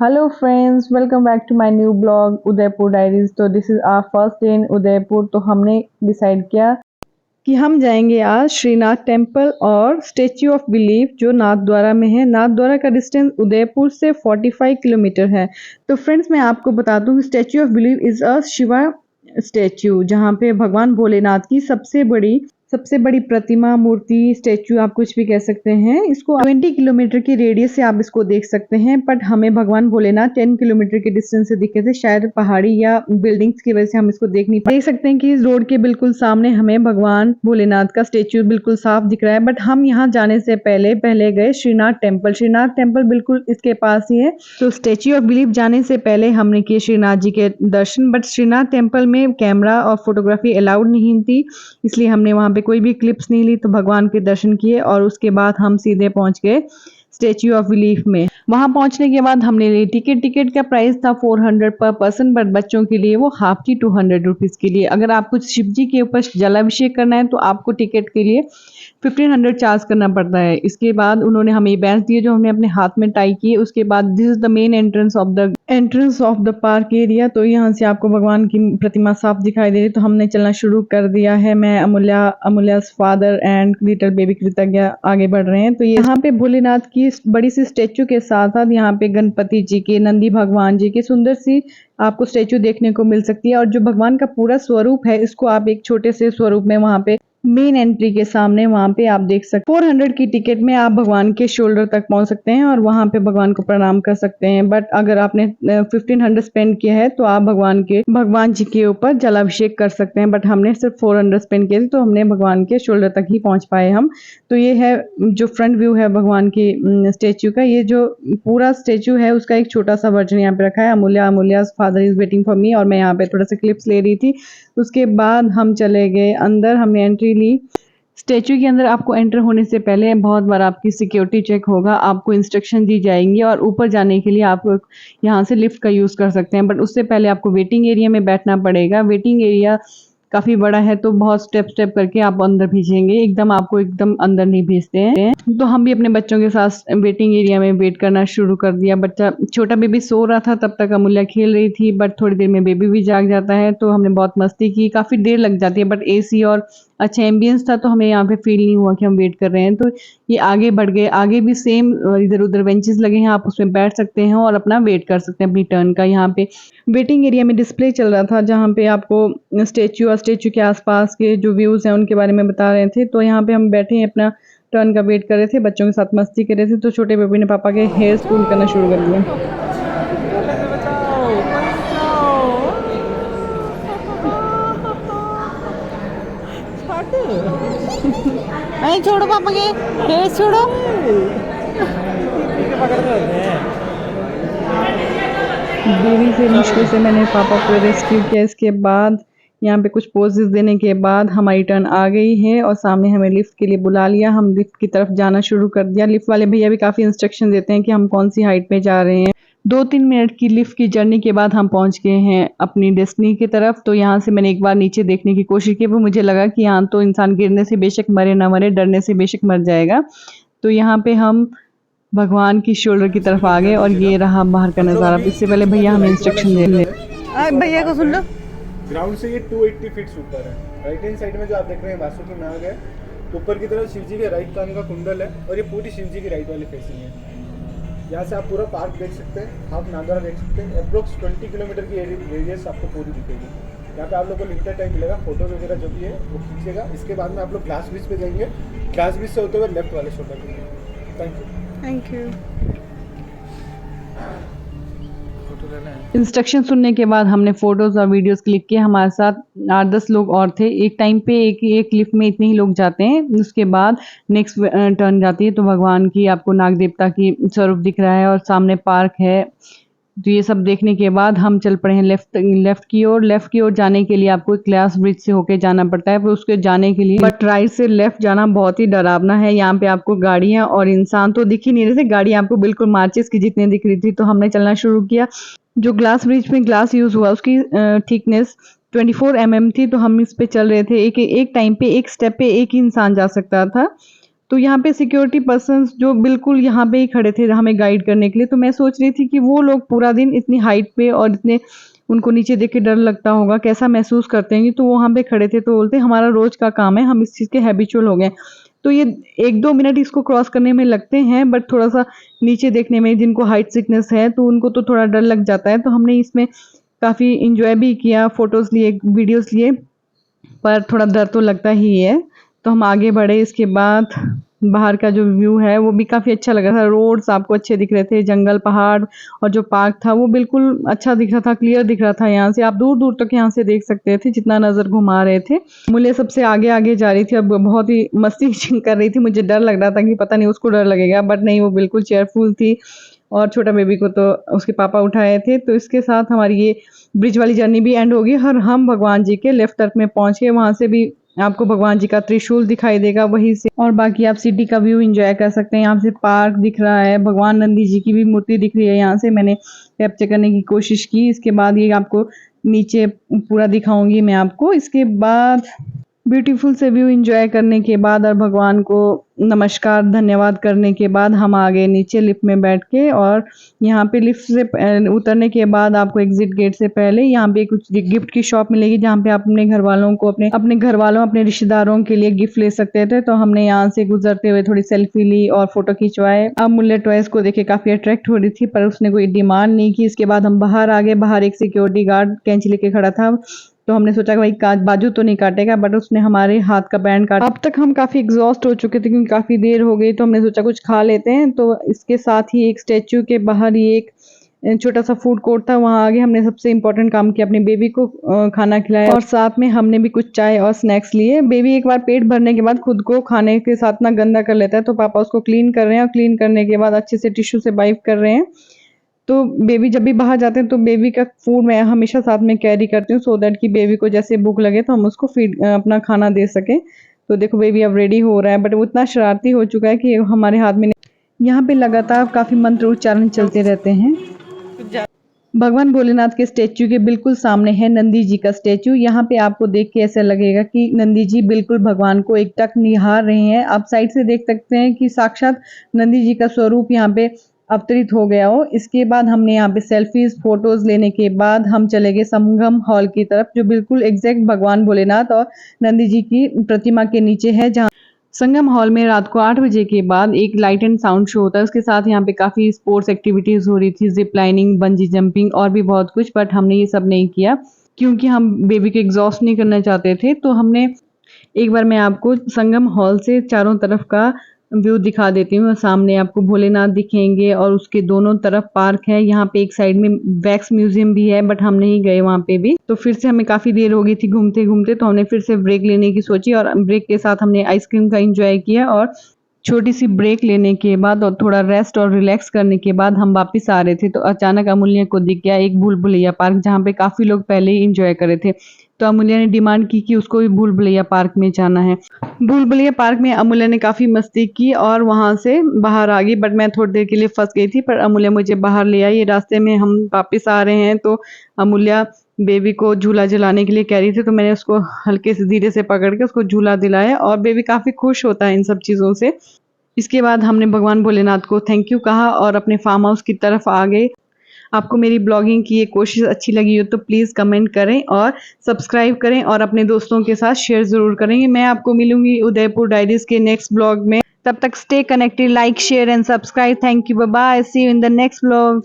Hello friends, welcome back to my new blog Udaipur diaries. तो this is our first day in Udaipur. तो हमने decide किया कि हम जाएंगे आज श्रीनाथ टेम्पल और स्टेच्यू ऑफ बिलीफ जो नाथद्वारा में है। नाथद्वारा का डिस्टेंस उदयपुर से 45 किलोमीटर है। तो फ्रेंड्स मैं आपको बता दूं कि statue of belief is a Shiva statue, जहाँ पे भगवान भोलेनाथ की सबसे बड़ी प्रतिमा, मूर्ति, स्टेच्यू, आप कुछ भी कह सकते हैं। इसको 20 किलोमीटर की रेडियस से आप इसको देख सकते हैं, बट हमें भगवान भोलेनाथ 10 किलोमीटर के डिस्टेंस से दिखे थे। शायद पहाड़ी या बिल्डिंग्स की वजह से हम इसको देख नहीं पाए। देख सकते हैं कि इस रोड के बिल्कुल सामने हमें भगवान भोलेनाथ का स्टेच्यू बिल्कुल साफ दिख रहा है। बट हम यहाँ जाने से पहले गए श्रीनाथ टेम्पल। श्रीनाथ टेम्पल बिल्कुल इसके पास ही है। तो स्टेच्यू ऑफ बिलीफ जाने से पहले हमने किए श्रीनाथ जी के दर्शन। बट श्रीनाथ टेम्पल में कैमरा और फोटोग्राफी अलाउड नहीं थी, इसलिए हमने वहां पे कोई भी क्लिप्स नहीं ली। तो भगवान के दर्शन किए और उसके बाद हम सीधे पहुंच गए स्टेच्यू ऑफ बिलीफ में। वहां पहुंचने के बाद हमने ली टिकट। टिकट का प्राइस था 400 पर पर्सन, बट बच्चों के लिए वो हाफ थी 200 रुपीज के लिए। अगर आपको शिव जी के ऊपर जलाभिषेक करना है तो आपको टिकट के लिए 1500 चार्ज करना पड़ता है। इसके बाद उन्होंने हमें बैंड दिए जो हमने अपने हाथ में टाई किए। उसके बाद this is the main entrance of the park area. तो यहाँ से आपको भगवान की प्रतिमा साफ दिखाई दे रही। तो हमने चलना शुरू कर दिया है। मैं Amulya father and little baby Kritagya आगे बढ़ रहे हैं। तो यहाँ पे भोलेनाथ की बड़ी सी स्टेच्यू के साथ साथ यहाँ पे गणपति जी के, नंदी भगवान जी की सुंदर सी आपको स्टेच्यू देखने को मिल सकती है। और जो भगवान का पूरा स्वरूप है, इसको आप एक छोटे से स्वरूप में वहां पे मेन एंट्री के सामने वहां पे आप देख सकते। 400 की टिकट में आप भगवान के शोल्डर तक पहुंच सकते हैं और वहां पे भगवान को प्रणाम कर सकते हैं। बट अगर आपने 1500 स्पेंड किया है तो आप भगवान जी के ऊपर जलाभिषेक कर सकते हैं। बट हमने सिर्फ 400 स्पेंड किए थे, तो हमने भगवान के शोल्डर तक ही पहुंच पाए हम। तो ये है जो फ्रंट व्यू है भगवान की स्टेच्यू का। ये जो पूरा स्टेच्यू है उसका एक छोटा सा वर्जन यहाँ पे रखा है। Amulya father is waiting for me, और मैं यहाँ पे थोड़ा सा क्लिप्स ले रही थी। उसके बाद हम चले गए अंदर, हमने एंट्री ली। स्टेच्यू के अंदर आपको एंटर होने से पहले बहुत बार आपकी सिक्योरिटी चेक होगा, आपको इंस्ट्रक्शन दी जाएंगी और ऊपर जाने के लिए आप यहाँ से लिफ्ट का यूज कर सकते हैं। बट उससे पहले आपको वेटिंग एरिया में बैठना पड़ेगा। वेटिंग एरिया काफी बड़ा है, तो बहुत स्टेप करके आप अंदर भेजेंगे, आपको एकदम अंदर नहीं भेजते हैं। तो हम भी अपने बच्चों के साथ वेटिंग एरिया में वेट करना शुरू कर दिया। बच्चा छोटा बेबी सो रहा था, तब तक अमूल्या खेल रही थी। बट थोड़ी देर में बेबी भी जाग जाता है, तो हमने बहुत मस्ती की। काफी देर लग जाती है, बट एसी और अच्छा एम्बियंस था तो हमें यहाँ पे फील नहीं हुआ कि हम वेट कर रहे हैं। तो ये आगे बढ़ गए। आगे भी सेम इधर उधर बेंचेस लगे हैं, आप उसमें बैठ सकते हैं और अपना वेट कर सकते हैं अपनी टर्न का। यहाँ पे वेटिंग एरिया में डिस्प्ले चल रहा था, जहाँ पे आपको स्टेच्यू और स्टेच्यू के आसपास के जो व्यूज हैं उनके बारे में बता रहे थे। तो यहाँ पे हम बैठे हैं, अपना टर्न का वेट कर रहे थे, बच्चों के साथ मस्ती कर रहे थे। तो छोटे बेबी ने पापा के हेयर स्कूल करना शुरू कर दिया। नहीं छोड़ो पापा के हेयर छोड़ो। बेबी से मुश्किल से मैंने पापा को रेस्क्यू किया। इसके बाद यहाँ पे कुछ पोजेस देने के बाद हमारी टर्न आ गई है और सामने हमें लिफ्ट के लिए बुला लिया। हम लिफ्ट की तरफ जाना शुरू कर दिया। लिफ्ट वाले भैया भी काफ़ी इंस्ट्रक्शन देते हैं कि हम कौन सी हाइट पे जा रहे हैं। 2-3 मिनट की लिफ्ट की जर्नी के बाद हम पहुंच गए हैं अपनी डेस्टिनी की तरफ। तो यहाँ से मैंने एक बार नीचे देखने की कोशिश की, पर मुझे लगा कि यहाँ तो इंसान गिरने से बेशक मरे ना मरे, डरने से बेशक मर जाएगा। तो यहाँ पे हम भगवान की शोल्डर की तरफ आ गए और ये रहा बाहर का नज़ारा। इससे पहले भैया हमें इंस्ट्रक्शन दे रहे। भैया को सुन लो। ग्राउंड से ये 280 फीट ऊपर है। राइट हैंड साइड में जो आप देख रहे हैं वासुकी नाग है, ऊपर की तरफ शिव जी के राइट कान का कुंडल है और ये पूरी शिव जी की राइट वाली फेसिंग है। यहाँ से आप पूरा पार्क देख सकते हैं, हाफ नागरा देख सकते हैं। अप्रोक्स 20 किलोमीटर की रेडियस आपको पूरी दिखेगी। यहाँ पे आप लोग को लिमिटेड टाइम मिलेगा, फोटो वगैरह जो भी है वो खींचेगा। इसके बाद में आप लोग ग्लास ब्रिज पे जाएंगे। ग्लास ब्रिज से होते हुए लेफ्ट वाले शोल्डर पे। Thank you. इंस्ट्रक्शन सुनने के बाद हमने फोटोज और वीडियोस क्लिक किए। हमारे साथ 8-10 लोग और थे। एक टाइम पे एक लिफ्ट में इतने ही लोग जाते हैं। उसके बाद नेक्स्ट टर्न जाती है, तो भगवान की आपको नाग देवता की स्वरूप दिख रहा है और सामने पार्क है। तो ये सब देखने के बाद हम चल पड़े हैं लेफ्ट की ओर। लेफ्ट की ओर जाने के लिए आपको ग्लास ब्रिज से होके जाना पड़ता है, पर उसके जाने के लिए बट राइट से लेफ्ट जाना बहुत ही डरावना है। यहाँ पे आपको गाड़ियां और इंसान तो दिख ही नहीं रहे थे, गाड़ियां आपको बिल्कुल माचिस की जितनी दिख रही थी। तो हमने चलना शुरू किया। जो ग्लास ब्रिज में ग्लास यूज हुआ उसकी थिकनेस 24 mm थी। तो हम इस पे चल रहे थे। एक टाइम पे एक स्टेप पे एक ही इंसान जा सकता था। तो यहाँ पे सिक्योरिटी पर्सन्स जो बिल्कुल यहाँ पे ही खड़े थे हमें गाइड करने के लिए, तो मैं सोच रही थी कि वो लोग पूरा दिन इतनी हाइट पे और इतने उनको नीचे देख के डर लगता होगा, कैसा महसूस करते हैं। तो वो वहाँ पे खड़े थे तो बोलते हमारा रोज का काम है, हम इस चीज़ के हैबिचुअल हो गए। तो ये 1-2 मिनट इसको क्रॉस करने में लगते हैं, बट थोड़ा-सा नीचे देखने में जिनको हाइट सिकनेस है तो उनको तो थोड़ा डर लग जाता है। तो हमने इसमें काफ़ी एन्जॉय भी किया, फ़ोटोज़ लिए, वीडियोज़ लिए, पर थोड़ा डर तो लगता ही है। तो हम आगे बढ़े, इसके बाद बाहर का जो व्यू है वो भी काफ़ी अच्छा लग रहा था। रोड्स आपको अच्छे दिख रहे थे, जंगल, पहाड़ और जो पार्क था वो बिल्कुल अच्छा दिख रहा था, क्लियर दिख रहा था। यहाँ से आप दूर-दूर तक यहाँ से देख सकते थे जितना नज़र घुमा रहे थे। मूल्य सबसे आगे-आगे जा रही थी, अब बहुत ही मस्ती कर रही थी। मुझे डर लग रहा था कि पता नहीं उसको डर लगेगा, बट नहीं, वो बिल्कुल चेयरफुल थी और छोटा बेबी को तो उसके पापा उठाए थे। तो इसके साथ हमारी ये ब्रिज वाली जर्नी भी एंड होगी और हम भगवान जी के लेफ्ट तरफ में पहुँच गए। वहाँ से भी आपको भगवान जी का त्रिशूल दिखाई देगा वहीं से, और बाकी आप सिटी का व्यू एंजॉय कर सकते हैं। यहाँ से पार्क दिख रहा है, भगवान नंदी जी की भी मूर्ति दिख रही है। यहाँ से मैंने कैप्चर करने की कोशिश की। इसके बाद ये आपको नीचे पूरा दिखाऊंगी मैं आपको। इसके बाद ब्यूटीफुल से व्यू एंजॉय करने के बाद और भगवान को नमस्कार धन्यवाद करने के बाद हम आ गए नीचे लिफ्ट में बैठ के। और यहाँ पे लिफ्ट से उतरने के बाद आपको एग्जिट गेट से पहले यहाँ पे कुछ गिफ्ट की शॉप मिलेगी, जहाँ पे आप अपने घर वालों को अपने रिश्तेदारों के लिए गिफ्ट ले सकते थे। तो हमने यहाँ से गुजरते हुए थोड़ी सेल्फी ली और फोटो खिंचवाए। अमूल्य टॉयज को देखे काफी अट्रैक्ट हो रही थी, पर उसने कोई डिमांड नहीं की। इसके बाद हम बाहर आ गए। बाहर एक सिक्योरिटी गार्ड कैंची लेके खड़ा था, तो हमने सोचा कि भाई बाजू तो नहीं काटेगा, बट उसने हमारे हाथ का बैंड काटा। अब तक हम काफ़ी एग्जॉस्ट हो चुके थे क्योंकि काफ़ी देर हो गई, तो हमने सोचा कुछ खा लेते हैं। तो इसके साथ ही एक स्टैचू के बाहर ही एक छोटा सा फूड कोर्ट था, वहाँ आगे हमने सबसे इम्पोर्टेंट काम किया, अपने बेबी को खाना खिलाया और साथ में हमने भी कुछ चाय और स्नैक्स लिए। बेबी एक बार पेट भरने के बाद खुद को खाने के साथ ना गंदा कर लेता है, तो पापा उसको क्लीन कर रहे हैं और क्लीन करने के बाद अच्छे से टिश्यू से वाइप कर रहे हैं। तो बेबी जब भी बाहर जाते हैं तो बेबी का फूड मैं हमेशा साथ में कैरी करती हूँ, सो दैट कि बेबी को जैसे भूख लगे तो हम उसको फीड अपना खाना दे सकें। तो देखो बेबी अब रेडी हो रहा है, बट वो इतना शरारती हो चुका है कि हमारे हाथ में नहीं। यहाँ पे लगातार काफ़ी मंत्र उच्चारण चलते रहते हैं। भगवान भोलेनाथ के स्टेच्यू के बिल्कुल सामने है नंदी जी का स्टेच्यू। यहाँ पे आपको देख के ऐसा लगेगा कि नंदी जी बिल्कुल भगवान को एकटक निहार रहे हैं। आप साइड से देख सकते हैं कि साक्षात नंदी जी का स्वरूप यहाँ पे अवतरित हो गया हो। इसके बाद हमने यहाँ पे सेल्फीज फोटोज लेने के बाद हम चले गए संगम हॉल की तरफ, जो बिल्कुल एग्जैक्ट भगवान भोलेनाथ और नंदी जी की प्रतिमा के नीचे है। जहाँ संगम हॉल में रात को 8 बजे के बाद एक लाइट एंड साउंड शो होता है। उसके साथ यहाँ पे काफ़ी स्पोर्ट्स एक्टिविटीज़ हो रही थी, जिप लाइनिंग, बंजी जंपिंग और भी बहुत कुछ, बट हमने ये सब नहीं किया क्योंकि हम बेबी को एग्जॉस्ट नहीं करना चाहते थे। तो हमने एक बार मैं आपको संगम हॉल से चारों तरफ का व्यू दिखा देती हूँ। सामने आपको भोलेनाथ दिखेंगे और उसके दोनों तरफ पार्क है। यहाँ पे एक साइड में वैक्स म्यूजियम भी है, बट हम नहीं गए वहाँ पे भी। तो फिर से हमें काफ़ी देर हो गई थी घूमते घूमते, तो हमने फिर से ब्रेक लेने की सोची और ब्रेक के साथ हमने आइसक्रीम का एंजॉय किया। और छोटी सी ब्रेक लेने के बाद और थोड़ा रेस्ट और रिलैक्स करने के बाद हम वापस आ रहे थे, तो अचानक अमूल्य को दिख गया एक भूल भुलैया पार्क, जहाँ पे काफ़ी लोग पहले ही इंजॉय कर रहे थे। तो अमूल्य ने डिमांड की कि उसको भी भूल भुलैया पार्क में जाना है। भूल भुलैया पार्क में अमूल्य ने काफ़ी मस्ती की और वहाँ से बाहर आ गई, बट मैं थोड़ी देर के लिए फंस गई थी, पर अमूल्य मुझे बाहर ले आई। रास्ते में हम वापस आ रहे हैं तो अमूल्य बेबी को झूला झुलाने के लिए कह रही थी, तो मैंने उसको हल्के से धीरे से पकड़ के उसको झूला दिलाया और बेबी काफ़ी खुश होता है इन सब चीज़ों से। इसके बाद हमने भगवान भोलेनाथ को थैंक यू कहा और अपने फार्म हाउस की तरफ आ गए। आपको मेरी ब्लॉगिंग की ये कोशिश अच्छी लगी हो तो प्लीज़ कमेंट करें और सब्सक्राइब करें और अपने दोस्तों के साथ शेयर ज़रूर करेंगे। मैं आपको मिलूंगी उदयपुर डायरीज के नेक्स्ट ब्लॉग में। तब तक stay connected, like share and subscribe. Thank you, bye bye, see you in the next blog.